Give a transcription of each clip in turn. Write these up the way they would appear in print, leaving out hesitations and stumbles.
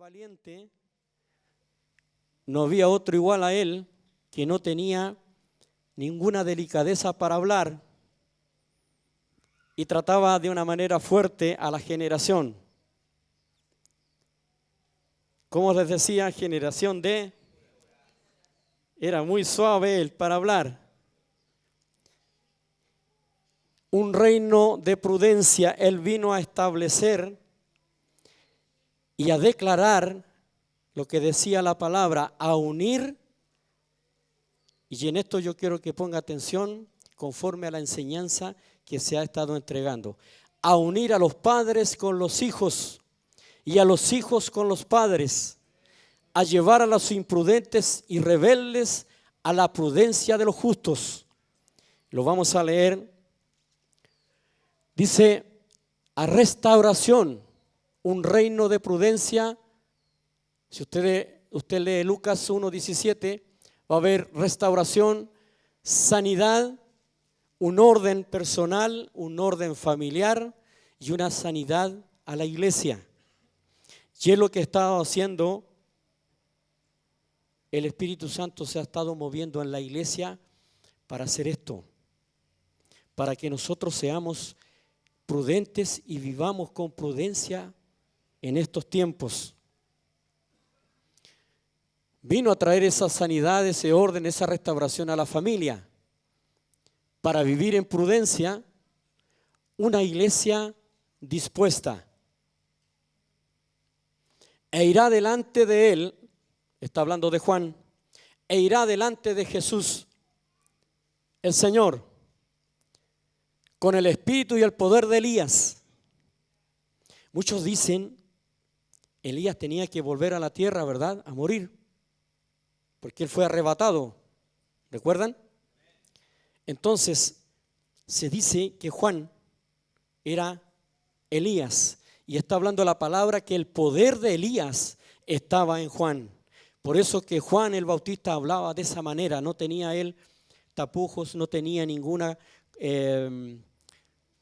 valiente, no había otro igual a él, que no tenía ninguna delicadeza para hablar y trataba de una manera fuerte a la generación. Como les decía, generación de... Era muy suave él para hablar. Un reino de prudencia él vino a establecer y a declarar lo que decía la palabra, a unir. Y en esto yo quiero que ponga atención conforme a la enseñanza que se ha estado entregando. A unir a los padres con los hijos y a los hijos con los padres. A llevar a los imprudentes y rebeldes a la prudencia de los justos. Lo vamos a leer. Dice, a restauración, un reino de prudencia. Si usted lee Lucas 1:17, va a haber restauración, sanidad, un orden personal, un orden familiar y una sanidad a la iglesia. Y es lo que está haciendo el Espíritu Santo, se ha estado moviendo en la iglesia para hacer esto, para que nosotros seamos prudentes y vivamos con prudencia en estos tiempos. Vino a traer esa sanidad, ese orden, esa restauración a la familia, para vivir en prudencia, una iglesia dispuesta. E irá delante de él, está hablando de Juan, e irá delante de Jesús, el Señor, con el espíritu y el poder de Elías. Muchos dicen, Elías tenía que volver a la tierra, ¿verdad?, a morir, porque él fue arrebatado, ¿recuerdan? Entonces, se dice que Juan era Elías, y está hablando la palabra que el poder de Elías estaba en Juan. Por eso que Juan el Bautista hablaba de esa manera, no tenía él tapujos, no tenía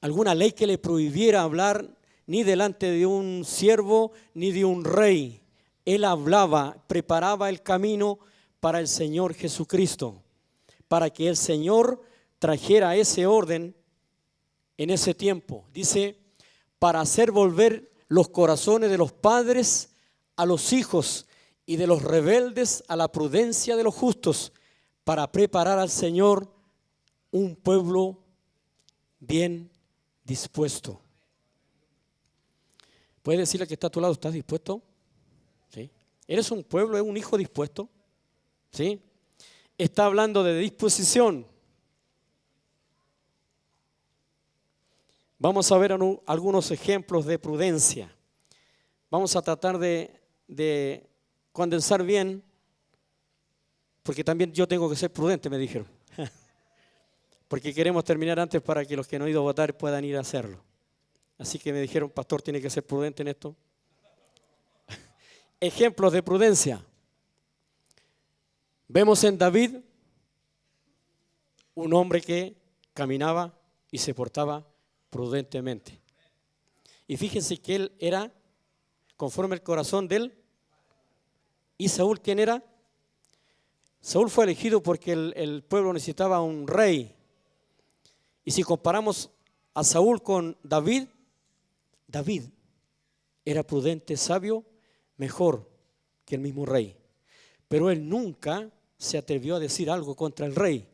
alguna ley que le prohibiera hablar ni delante de un siervo ni de un rey. Él hablaba, preparaba el camino para el Señor Jesucristo, para que el Señor trajera ese orden en ese tiempo. Dice, para hacer volver los corazones de los padres a los hijos y de los rebeldes a la prudencia de los justos, para preparar al Señor un pueblo bien dispuesto. ¿Puedes decirle que está a tu lado, estás dispuesto? ¿Sí? ¿Eres un pueblo, eres un hijo dispuesto? ¿Sí? Está hablando de disposición. Vamos a ver algunos ejemplos de prudencia. Vamos a tratar de condensar bien, porque también yo tengo que ser prudente, me dijeron. Porque queremos terminar antes para que los que no han ido a votar puedan ir a hacerlo. Así que me dijeron, pastor, tiene que ser prudente en esto. Ejemplos de prudencia. Vemos en David un hombre que caminaba y se portaba prudentemente. Y fíjense que él era conforme al corazón de él. ¿Y Saúl quién era? Saúl fue elegido porque el pueblo necesitaba un rey. Y si comparamos a Saúl con David, David era prudente, sabio, mejor que el mismo rey. Pero él nunca se atrevió a decir algo contra el rey.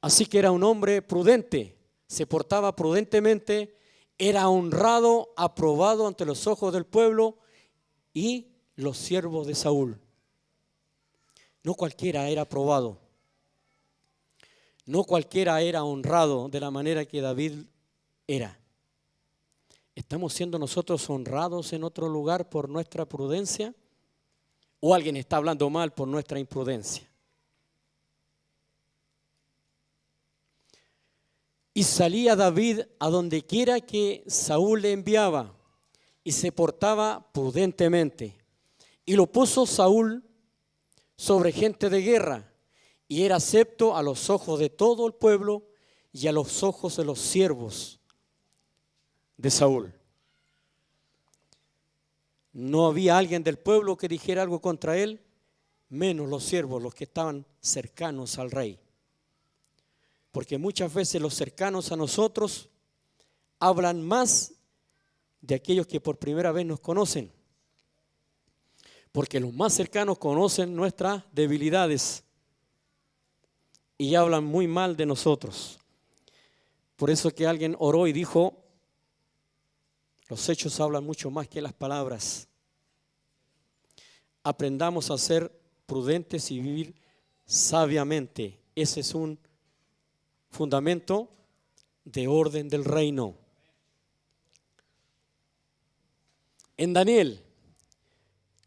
Así que era un hombre prudente, se portaba prudentemente, era honrado, aprobado ante los ojos del pueblo y los siervos de Saúl. No cualquiera era aprobado, no cualquiera era honrado de la manera que David era. ¿Estamos siendo nosotros honrados en otro lugar por nuestra prudencia? ¿O alguien está hablando mal por nuestra imprudencia? Y salía David a donde quiera que Saúl le enviaba y se portaba prudentemente. Y lo puso Saúl sobre gente de guerra y era acepto a los ojos de todo el pueblo y a los ojos de los siervos de Saúl. No había alguien del pueblo que dijera algo contra él, menos los siervos, los que estaban cercanos al rey. Porque muchas veces los cercanos a nosotros hablan más de aquellos que por primera vez nos conocen. Porque los más cercanos conocen nuestras debilidades y hablan muy mal de nosotros. Por eso que alguien oró y dijo, los hechos hablan mucho más que las palabras. Aprendamos a ser prudentes y vivir sabiamente. Ese es un fundamento de orden del reino. En Daniel,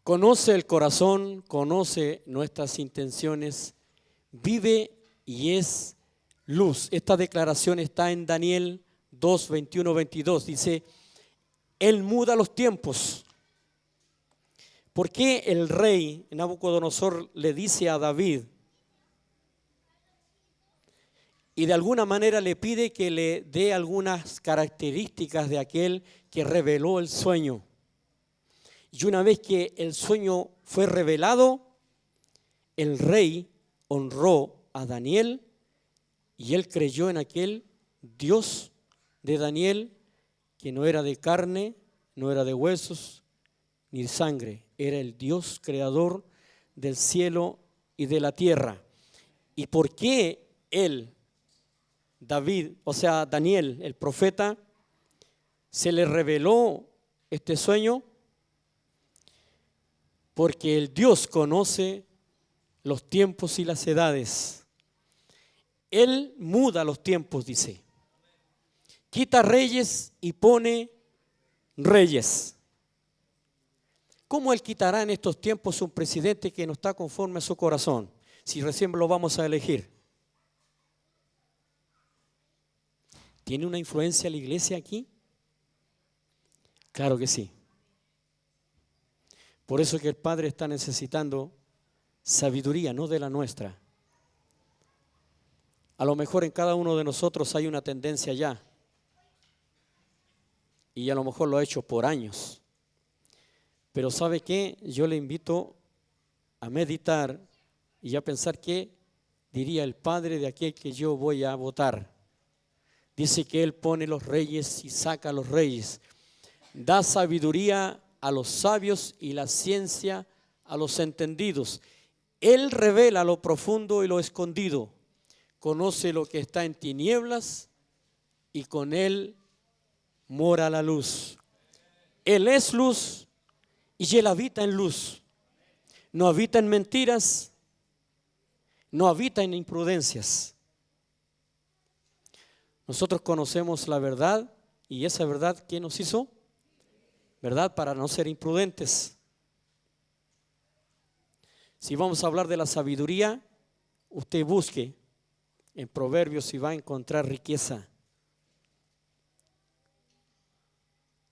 conoce el corazón, conoce nuestras intenciones, vive y es luz. Esta declaración está en Daniel 2, 21, 22. Dice, Él muda los tiempos. ¿Por qué el rey Nabucodonosor le dice a David y de alguna manera le pide que le dé algunas características de aquel que reveló el sueño? Y una vez que el sueño fue revelado, el rey honró a Daniel y él creyó en aquel Dios de Daniel que no era de carne, no era de huesos ni de sangre, era el Dios creador del cielo y de la tierra. ¿Y por qué él, David, o sea Daniel, el profeta, se le reveló este sueño? Porque el Dios conoce los tiempos y las edades. Él muda los tiempos, dice. Quita reyes y pone reyes. ¿Cómo Él quitará en estos tiempos un presidente que no está conforme a su corazón, si recién lo vamos a elegir? ¿Tiene una influencia la iglesia aquí? Claro que sí. Por eso que el Padre está necesitando sabiduría, no de la nuestra. A lo mejor en cada uno de nosotros hay una tendencia ya. Y a lo mejor lo ha hecho por años. Pero ¿sabe qué? Yo le invito a meditar y a pensar qué diría el Padre de aquel que yo voy a votar. Dice que Él pone los reyes y saca a los reyes. Da sabiduría a los sabios y la ciencia a los entendidos. Él revela lo profundo y lo escondido. Conoce lo que está en tinieblas y con Él mora la luz. Él es luz y Él habita en luz. No habita en mentiras, no habita en imprudencias. Nosotros conocemos la verdad y esa verdad, ¿qué nos hizo? ¿Verdad? Para no ser imprudentes. Si vamos a hablar de la sabiduría, usted busque en Proverbios y va a encontrar riqueza.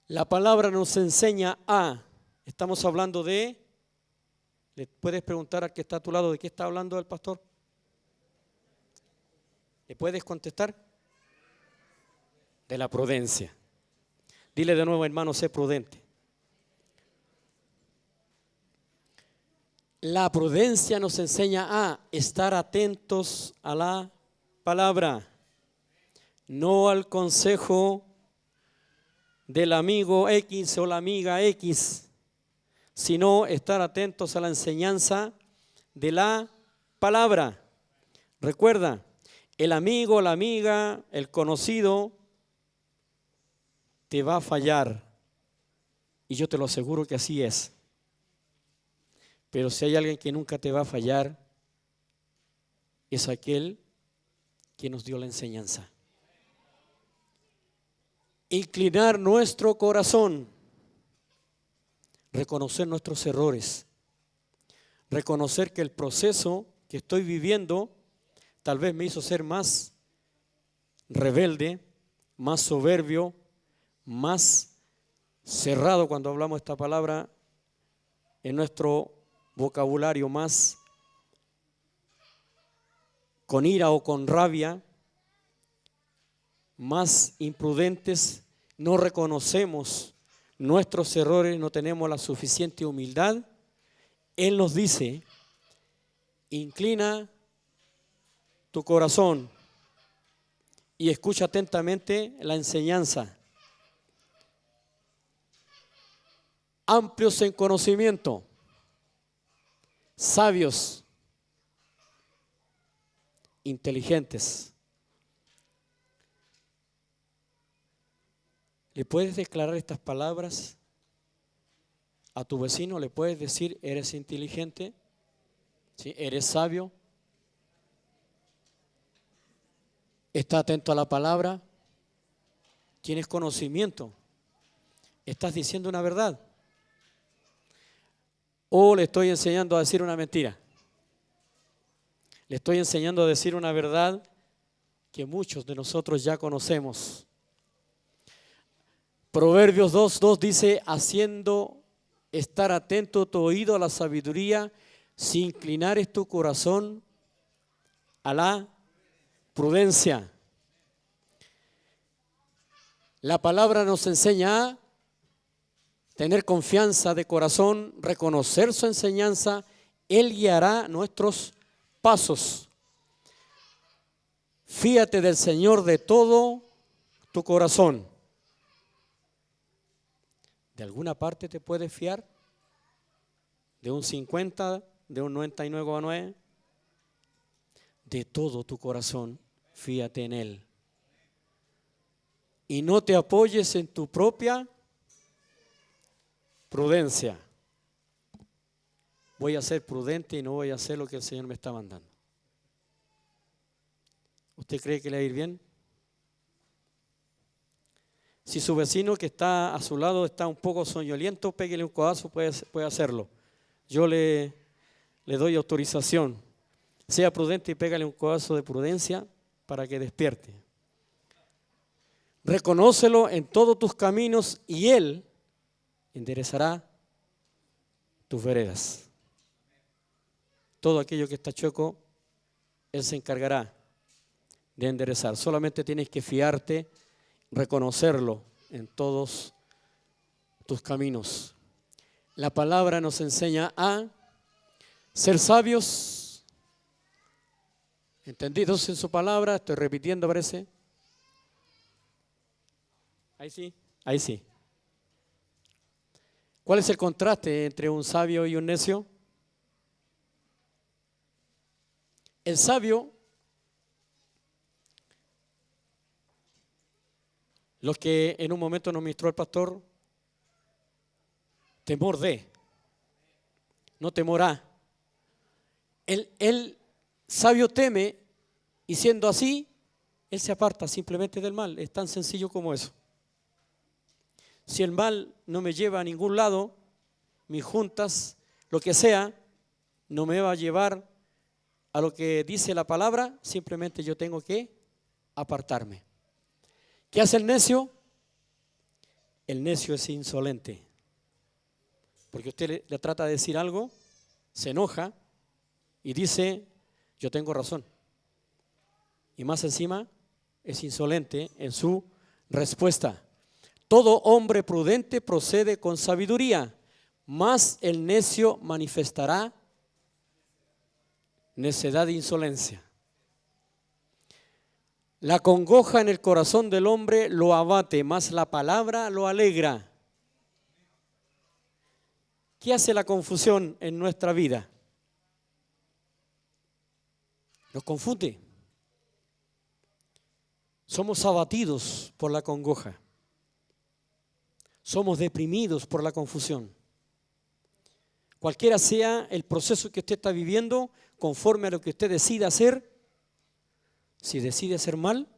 La palabra nos enseña estamos hablando de, ¿le puedes preguntar al que está a tu lado de qué está hablando el pastor? ¿Le puedes contestar? De la prudencia. Dile de nuevo, hermano, sé prudente. La prudencia nos enseña a estar atentos a la palabra, no al consejo del amigo X o la amiga X, sino estar atentos a la enseñanza de la palabra. Recuerda, el amigo, la amiga, el conocido te va a fallar y yo te lo aseguro que así es. Pero si hay alguien que nunca te va a fallar, es aquel que nos dio la enseñanza. Inclinar nuestro corazón, reconocer nuestros errores, reconocer que el proceso que estoy viviendo tal vez me hizo ser más rebelde, más soberbio, más cerrado cuando hablamos esta palabra en nuestro vocabulario, más con ira o con rabia, más imprudentes, no reconocemos nuestros errores, no tenemos la suficiente humildad, Él nos dice, inclina tu corazón y escucha atentamente la enseñanza. Amplios en conocimiento, sabios, inteligentes. ¿Le puedes declarar estas palabras a tu vecino? ¿Le puedes decir, eres inteligente? ¿Sí? ¿Eres sabio? ¿Estás atento a la palabra? ¿Tienes conocimiento? ¿Estás diciendo una verdad? ¿O le estoy enseñando a decir una mentira? Le estoy enseñando a decir una verdad que muchos de nosotros ya conocemos. Proverbios 2:2 dice, haciendo estar atento tu oído a la sabiduría, si inclinares tu corazón a la prudencia. La palabra nos enseña a tener confianza de corazón, reconocer su enseñanza. Él guiará nuestros pasos. Fíate del Señor de todo tu corazón. ¿De alguna parte te puedes fiar? ¿De un 50? ¿De un 99,9? De todo tu corazón, fíate en Él. Y no te apoyes en tu propia prudencia. Voy a ser prudente y no voy a hacer lo que el Señor me está mandando. ¿Usted cree que le va a ir bien? Si su vecino que está a su lado está un poco soñoliento, péguele un codazo, puede hacerlo. Yo le doy autorización. Sea prudente y pégale un codazo de prudencia para que despierte. Reconócelo en todos tus caminos y Él enderezará tus veredas. Todo aquello que está chueco, Él se encargará de enderezar. Solamente tienes que fiarte, reconocerlo en todos tus caminos. La palabra nos enseña a ser sabios, entendidos en su palabra. Estoy repitiendo, parece. Ahí sí, ahí sí. ¿Cuál es el contraste entre un sabio y un necio? El sabio, lo que en un momento nos ministró el pastor, temor de, no temor a. El sabio teme y siendo así, él se aparta simplemente del mal. Es tan sencillo como eso. Si el mal no me lleva a ningún lado, mis juntas, lo que sea, no me va a llevar a lo que dice la palabra, simplemente yo tengo que apartarme. ¿Qué hace el necio? El necio es insolente. Porque usted le trata de decir algo, se enoja y dice, yo tengo razón. Y más encima, es insolente en su respuesta. Todo hombre prudente procede con sabiduría, mas el necio manifestará necedad e insolencia. La congoja en el corazón del hombre lo abate, mas la palabra lo alegra. ¿Qué hace la confusión en nuestra vida? Nos confunde. Somos abatidos por la congoja. Somos deprimidos por la confusión. Cualquiera sea el proceso que usted está viviendo, conforme a lo que usted decida hacer, si decide hacer mal,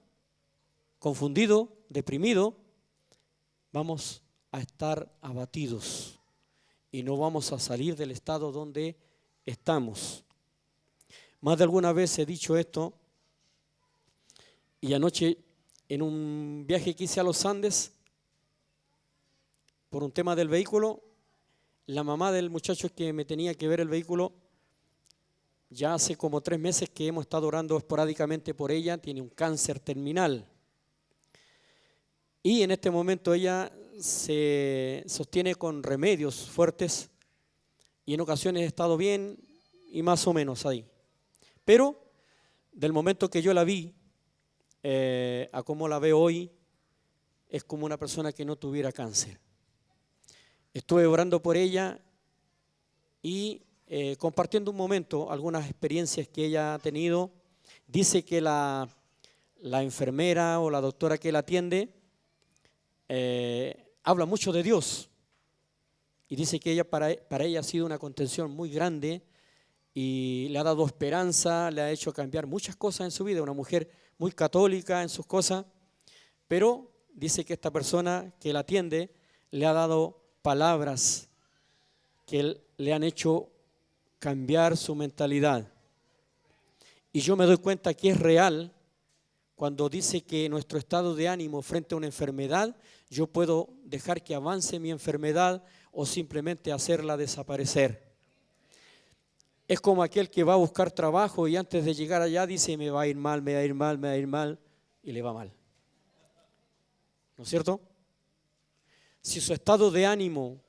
confundido, deprimido, vamos a estar abatidos y no vamos a salir del estado donde estamos. Más de alguna vez he dicho esto y anoche en un viaje que hice a los Andes, por un tema del vehículo, la mamá del muchacho que me tenía que ver el vehículo, ya hace como 3 meses que hemos estado orando esporádicamente por ella, tiene un cáncer terminal. Y en este momento ella se sostiene con remedios fuertes y en ocasiones he estado bien y más o menos ahí. Pero del momento que yo la vi a cómo la veo hoy, es como una persona que no tuviera cáncer. Estuve orando por ella y compartiendo un momento algunas experiencias que ella ha tenido. Dice que la enfermera o la doctora que la atiende habla mucho de Dios y dice que para ella ha sido una contención muy grande y le ha dado esperanza, le ha hecho cambiar muchas cosas en su vida, una mujer muy católica en sus cosas, pero dice que esta persona que la atiende le ha dado palabras que le han hecho cambiar su mentalidad. Y yo me doy cuenta que es real cuando dice que nuestro estado de ánimo frente a una enfermedad, yo puedo dejar que avance mi enfermedad o simplemente hacerla desaparecer. Es como aquel que va a buscar trabajo y antes de llegar allá dice, me va a ir mal, me va a ir mal, me va a ir mal, y le va mal. ¿No es cierto? Si su estado de ánimo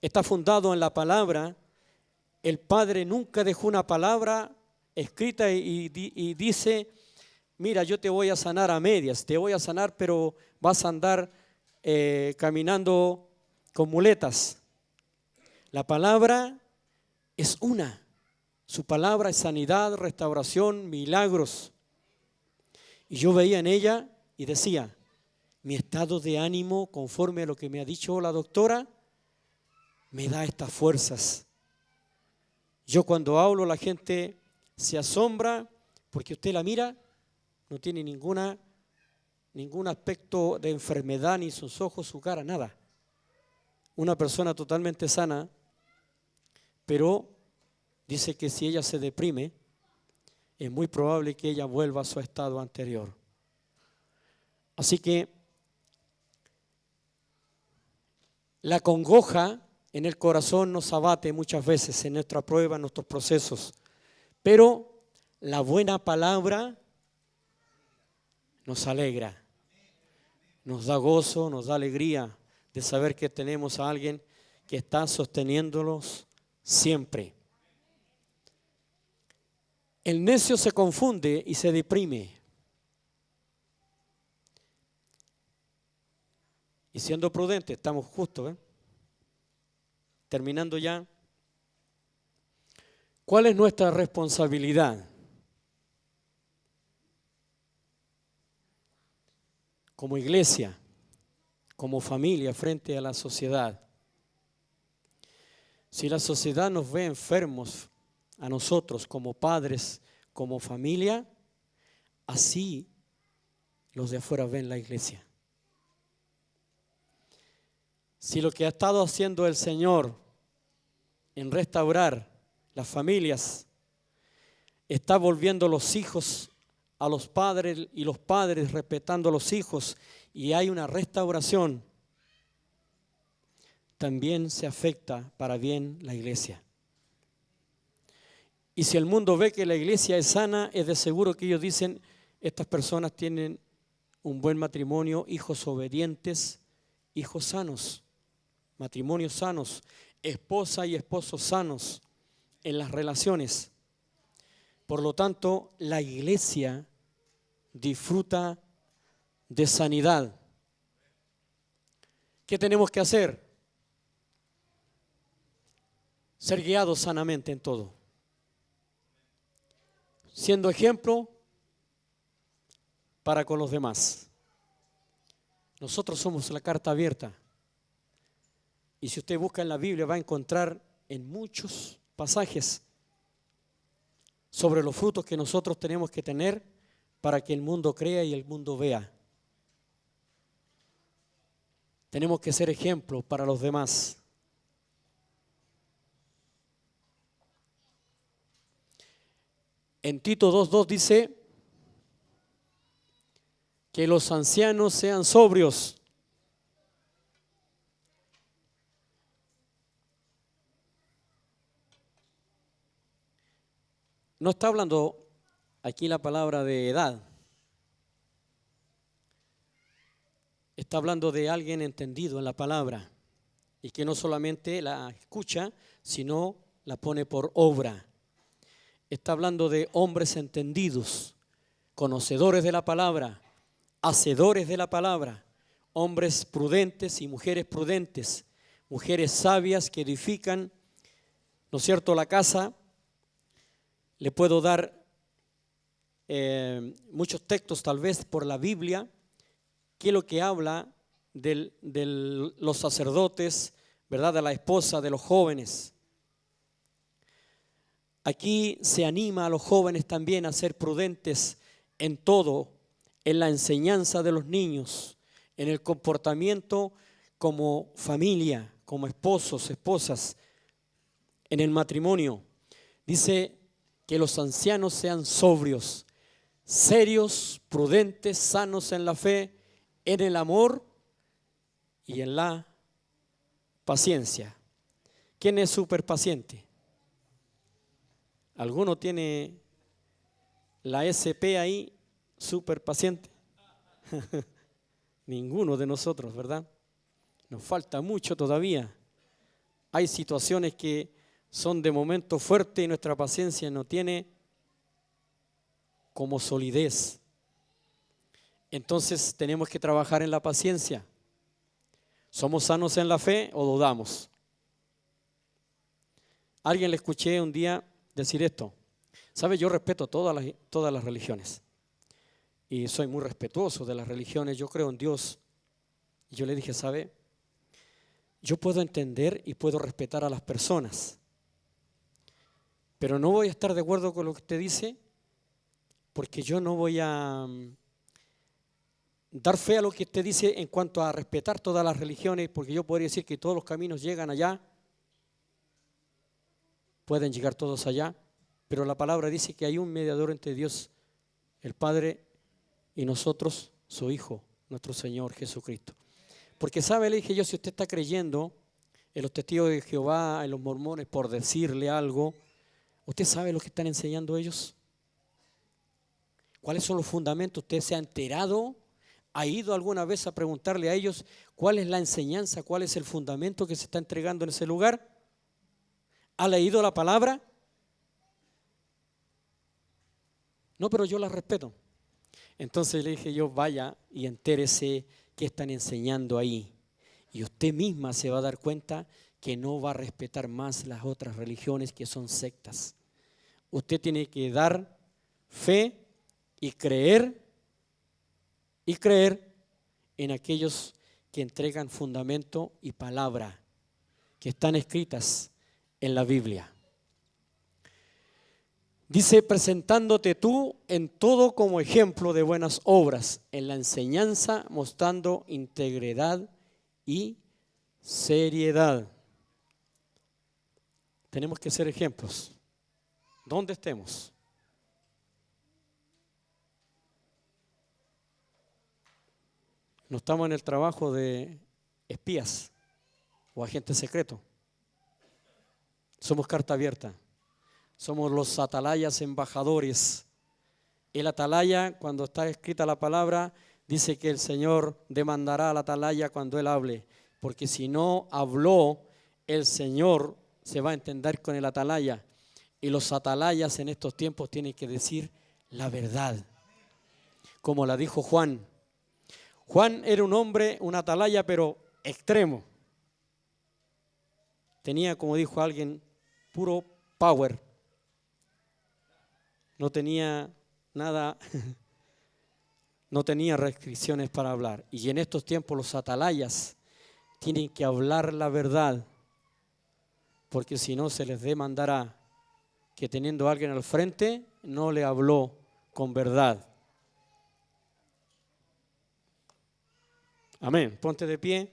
está fundado en la palabra, el Padre nunca dejó una palabra escrita y dice, mira, yo te voy a sanar a medias, te voy a sanar, pero vas a andar caminando con muletas. La palabra es una. Su palabra es sanidad, restauración, milagros. Y yo veía en ella y decía, mi estado de ánimo, conforme a lo que me ha dicho la doctora, me da estas fuerzas. Yo cuando hablo la gente se asombra porque usted la mira, no tiene ningún aspecto de enfermedad, ni sus ojos, su cara, nada. Una persona totalmente sana, pero dice que si ella se deprime, es muy probable que ella vuelva a su estado anterior. Así que la congoja en el corazón nos abate muchas veces en nuestra prueba, en nuestros procesos, pero la buena palabra nos alegra, nos da gozo, nos da alegría de saber que tenemos a alguien que está sosteniéndolos siempre. El necio se confunde y se deprime. Y siendo prudente, estamos justos, terminando ya. ¿Cuál es nuestra responsabilidad? Como iglesia, como familia, frente a la sociedad. Si la sociedad nos ve enfermos a nosotros como padres, como familia, así los de afuera ven la iglesia. Si lo que ha estado haciendo el Señor en restaurar las familias está volviendo los hijos a los padres y los padres respetando a los hijos y hay una restauración, también se afecta para bien la iglesia. Y si el mundo ve que la iglesia es sana, es de seguro que ellos dicen, estas personas tienen un buen matrimonio, hijos obedientes, hijos sanos, matrimonios sanos, esposa y esposos sanos en las relaciones. Por lo tanto, la iglesia disfruta de sanidad. ¿Qué tenemos que hacer? Ser guiados sanamente en todo. Siendo ejemplo para con los demás. Nosotros somos la carta abierta. Y si usted busca en la Biblia va a encontrar en muchos pasajes sobre los frutos que nosotros tenemos que tener para que el mundo crea y el mundo vea. Tenemos que ser ejemplo para los demás. En Tito 2:2 dice que los ancianos sean sobrios. No está hablando aquí la palabra de edad. Está está hablando de alguien entendido en la palabra y que no solamente la escucha, sino la pone por obra. Está hablando de hombres entendidos, conocedores de la palabra, hacedores de la palabra, hombres prudentes y mujeres prudentes, mujeres sabias que edifican, ¿no es cierto?, la casa. Le puedo dar muchos textos tal vez por la Biblia, que es lo que habla de los sacerdotes, ¿verdad?, de la esposa, de los jóvenes. Aquí se anima a los jóvenes también a ser prudentes en todo, en la enseñanza de los niños, en el comportamiento como familia, como esposos, esposas, en el matrimonio. Dice que los ancianos sean sobrios, serios, prudentes, sanos en la fe, en el amor y en la paciencia. ¿Quién es súper paciente? ¿Alguno tiene la SP ahí, súper paciente? Ninguno de nosotros, ¿verdad? Nos falta mucho todavía. Hay situaciones que son de momento fuerte y nuestra paciencia no tiene como solidez. Entonces tenemos que trabajar en la paciencia. ¿Somos sanos en la fe o dudamos? A alguien le escuché un día decir esto. ¿Sabe? Yo respeto todas las religiones y soy muy respetuoso de las religiones. Yo creo en Dios. Y yo le dije, ¿sabe? Yo puedo entender y puedo respetar a las personas, pero no voy a estar de acuerdo con lo que usted dice, porque yo no voy a dar fe a lo que usted dice en cuanto a respetar todas las religiones, porque yo podría decir que todos los caminos llegan allá, pueden llegar todos allá, pero la palabra dice que hay un mediador entre Dios, el Padre, y nosotros, su Hijo, nuestro Señor Jesucristo. Porque sabe, le dije yo, si usted está creyendo en los testigos de Jehová, en los mormones, por decirle algo, ¿usted sabe lo que están enseñando ellos? ¿Cuáles son los fundamentos? ¿Usted se ha enterado? ¿Ha ido alguna vez a preguntarle a ellos cuál es la enseñanza, cuál es el fundamento que se está entregando en ese lugar? ¿Ha leído la palabra? No, pero yo la respeto. Entonces le dije yo, vaya y entérese qué están enseñando ahí. Y usted misma se va a dar cuenta que no va a respetar más las otras religiones que son sectas. Usted tiene que dar fe y creer en aquellos que entregan fundamento y palabra que están escritas en la Biblia. Dice, presentándote tú en todo como ejemplo de buenas obras, en la enseñanza mostrando integridad y seriedad. Tenemos que ser ejemplos. ¿Dónde estemos? No estamos en el trabajo de espías o agentes secretos. Somos carta abierta. Somos los atalayas embajadores. El atalaya, cuando está escrita la palabra, dice que el Señor demandará al atalaya cuando Él hable, porque si no habló, el Señor se va a entender con el atalaya. Y los atalayas en estos tiempos tienen que decir la verdad, como la dijo Juan. Juan era un hombre, un atalaya, pero extremo. Tenía, como dijo alguien, puro power. No tenía nada, no tenía restricciones para hablar. Y en estos tiempos los atalayas tienen que hablar la verdad, porque si no se les demandará que teniendo a alguien al frente no le habló con verdad. Amén. Ponte de pie.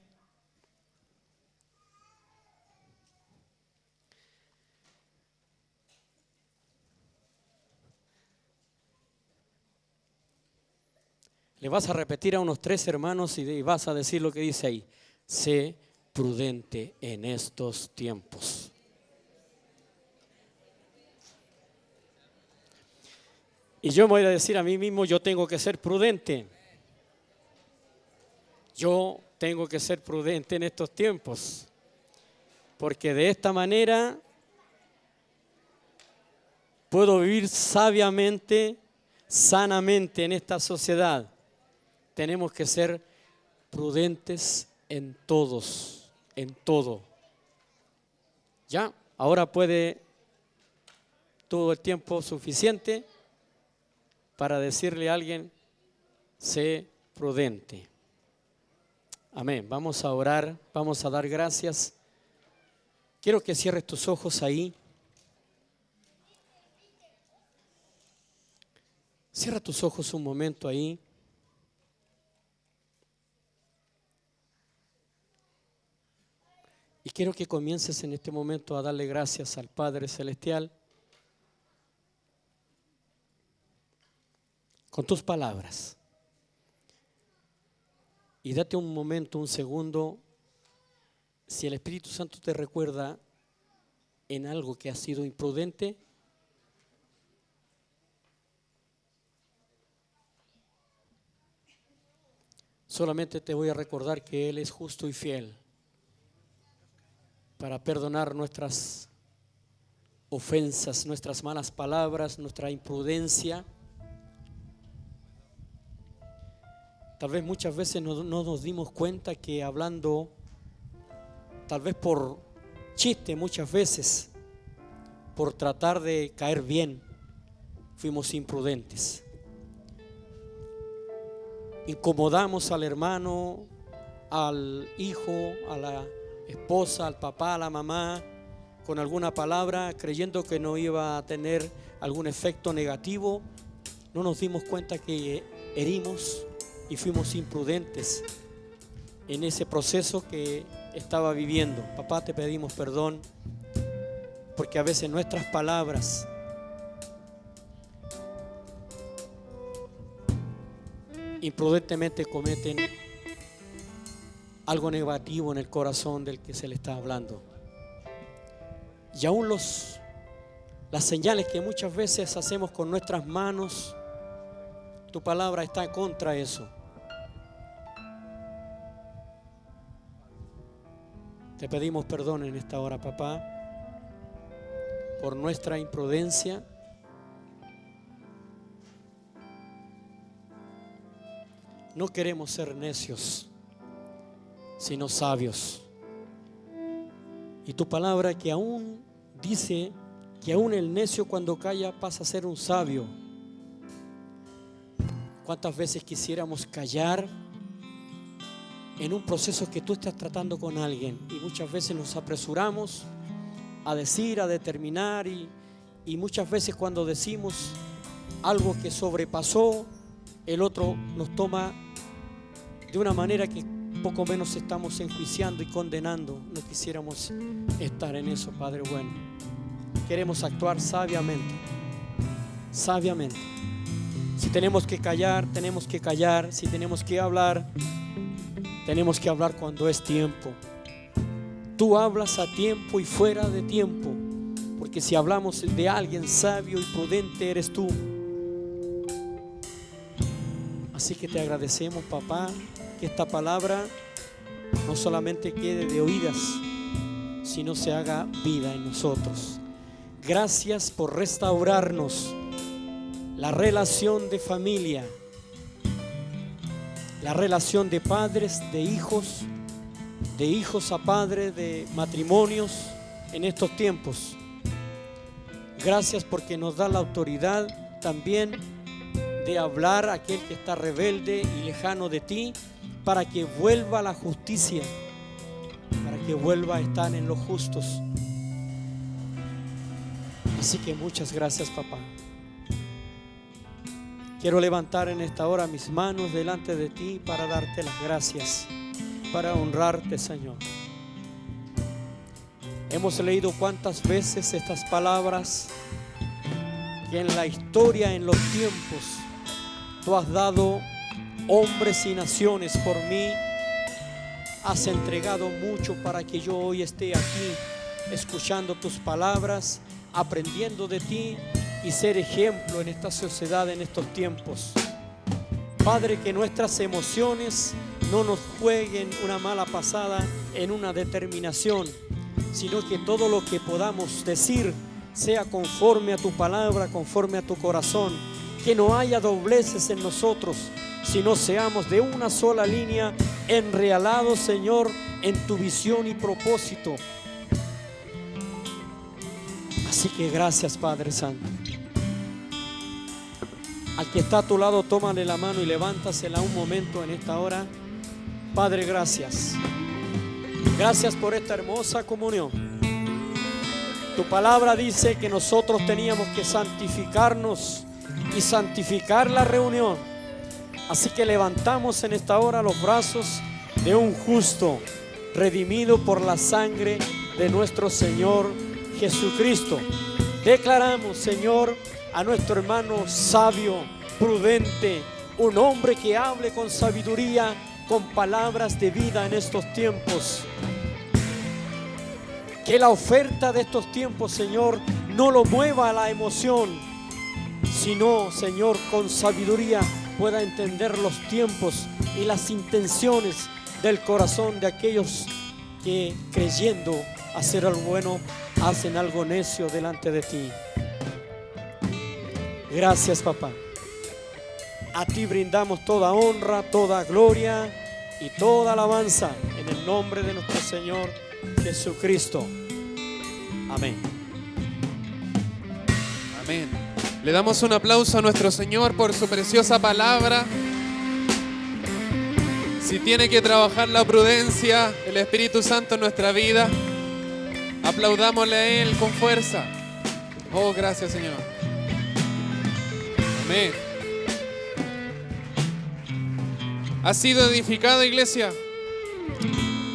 Le vas a repetir a unos 3 hermanos y vas a decir lo que dice ahí. Sé prudente en estos tiempos. Y yo me voy a decir a mí mismo, yo tengo que ser prudente. yo tengo que ser prudente en estos tiempos, porque de esta manera puedo vivir sabiamente, sanamente en esta sociedad. Tenemos que ser prudentes en todos, en todo. Ya, ahora puede todo el tiempo suficiente para decirle a alguien, sé prudente. Amén. Vamos a orar, vamos a dar gracias. Quiero que cierres tus ojos ahí. Cierra tus ojos un momento ahí. Y quiero que comiences en este momento a darle gracias al Padre Celestial con tus palabras. Y date un momento, un segundo, si el Espíritu Santo te recuerda en algo que ha sido imprudente, solamente te voy a recordar que Él es justo y fiel para perdonar nuestras ofensas, nuestras malas palabras, nuestra imprudencia. Tal vez muchas veces no nos dimos cuenta que hablando, tal vez por chiste muchas veces, por tratar de caer bien, fuimos imprudentes. Incomodamos al hermano, al hijo, a la esposa, al papá, a la mamá, con alguna palabra, creyendo que no iba a tener algún efecto negativo. No nos dimos cuenta que herimos y fuimos imprudentes en ese proceso que estaba viviendo. Papá, te pedimos perdón, porque a veces nuestras palabras imprudentemente cometen algo negativo en el corazón del que se le está hablando. Y aún las señales que muchas veces hacemos con nuestras manos, tu palabra está contra eso. Te pedimos perdón en esta hora, papá, por nuestra imprudencia. No queremos ser necios, sino sabios. Y tu palabra que aún dice que aún el necio cuando calla pasa a ser un sabio. ¿Cuántas veces quisiéramos callar en un proceso que tú estás tratando con alguien? Y muchas veces nos apresuramos a decir, a determinar, y muchas veces cuando decimos algo que sobrepasó, el otro nos toma de una manera que poco menos estamos enjuiciando y condenando. No quisiéramos estar en eso, Padre bueno. Queremos actuar sabiamente, sabiamente. Si tenemos que callar, tenemos que callar. Si tenemos que hablar cuando es tiempo. Tú hablas a tiempo y fuera de tiempo, porque si hablamos de alguien sabio y prudente, eres tú. Así que te agradecemos, papá, que esta palabra no solamente quede de oídas, sino se haga vida en nosotros. Gracias por restaurarnos la relación de familia, la relación de padres, de hijos a padres, de matrimonios en estos tiempos. Gracias porque nos da la autoridad también de hablar a aquel que está rebelde y lejano de ti, para que vuelva a la justicia, para que vuelva a estar en los justos. Así que muchas gracias, papá. Quiero levantar en esta hora mis manos delante de ti para darte las gracias, para honrarte, Señor. Hemos leído cuántas veces estas palabras que en la historia, en los tiempos, tú has dado hombres y naciones por mí. Has entregado mucho para que yo hoy esté aquí escuchando tus palabras, aprendiendo de ti y ser ejemplo en esta sociedad, en estos tiempos. Padre, que nuestras emociones no nos jueguen una mala pasada en una determinación, sino que todo lo que podamos decir sea conforme a tu palabra, conforme a tu corazón, que no haya dobleces en nosotros, sino seamos de una sola línea, enrealados, Señor, en tu visión y propósito. Así que gracias, Padre Santo. Al que está a tu lado, tómale la mano y levántasela un momento en esta hora. Padre, gracias. Gracias por esta hermosa comunión. Tu palabra dice que nosotros teníamos que santificarnos y santificar la reunión. Así que levantamos en esta hora los brazos de un justo, redimido por la sangre de nuestro Señor Jesucristo. Declaramos, Señor, a nuestro hermano sabio, prudente, un hombre que hable con sabiduría, con palabras de vida en estos tiempos. Que la oferta de estos tiempos, Señor, no lo mueva a la emoción, sino, Señor, con sabiduría pueda entender los tiempos y las intenciones del corazón de aquellos que, creyendo hacer algo bueno, hacen algo necio delante de ti. Gracias, papá. A ti brindamos toda honra, toda gloria y toda alabanza en el nombre de nuestro Señor Jesucristo. Amén. Amén. Le damos un aplauso a nuestro Señor por su preciosa palabra. Si tiene que trabajar la prudencia, el Espíritu Santo en nuestra vida, aplaudámosle a Él con fuerza. Oh, gracias, Señor. Amén. ¿Ha sido edificado, iglesia?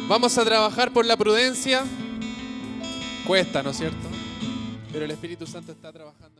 Vamos a trabajar por la prudencia. Cuesta, ¿no es cierto? Pero el Espíritu Santo está trabajando en nosotros.